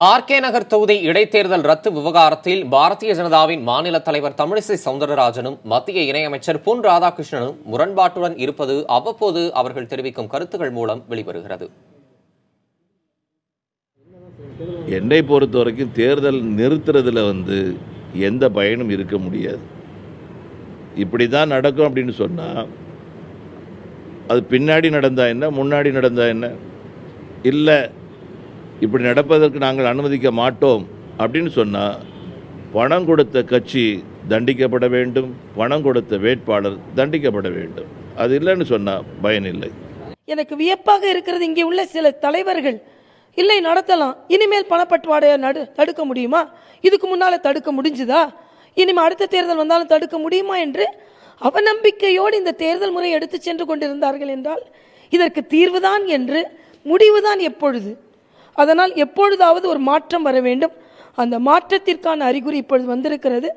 RK நகர் தொகுதி இடைத்தேர்தல் ரத்து விவகாரத்தில் பாரதிய ஜனதாவின் மாநில தலைவர் தமிழிசை சவுந்தரராஜனும் மத்திய இணையமைச்சர் பொன் ராதாகிருஷ்ணனும் முரண்பாட்டுடன் இருப்பது அவ்வப்போது அவர்கள் தெரிவிக்கும் கருத்துக்கள் மூலம் வெளிவருகிறது. என்னை பொறுத்த வரைக்கும் தேர்தல் நிறுத்துறதுல எந்த பயனும் இருக்க முடியாது. இப்படி தான் நடக்கும் அப்படின்னு சொன்னால் அது பின்னாடி நடந்தா என்ன, முன்னாடி நடந்தா என்ன, இல்லை இப்படி நடப்பதற்கு நாங்கள் அனுமதிக்க மாட்டோம் அப்படின்னு சொன்னால் பணம் கொடுத்த கட்சி தண்டிக்கப்பட வேண்டும், பணம் கொடுத்த வேட்பாளர் தண்டிக்கப்பட வேண்டும். அது இல்லைன்னு சொன்னால் பயனில்லை. எனக்கு வியப்பாக இருக்கிறது, இங்கே உள்ள சில தலைவர்கள் இல்லை நடத்தலாம், இனிமேல் பணப்பட்டுவாடையை தடுக்க முடியுமா, இதுக்கு முன்னால் தடுக்க முடிஞ்சுதா, இனிமேல் அடுத்த தேர்தல் வந்தாலும் தடுக்க முடியுமா என்று அவநம்பிக்கையோடு இந்த தேர்தல் முறை எடுத்து சென்று கொண்டிருந்தார்கள் என்றால் இதற்கு தீர்வுதான் என்று முடிவுதான் எப்பொழுது? அதனால் எப்பொழுதாவது ஒரு மாற்றம் வர வேண்டும். அந்த மாற்றத்திற்கான அறிகுறி இப்பொழுது வந்திருக்கிறது.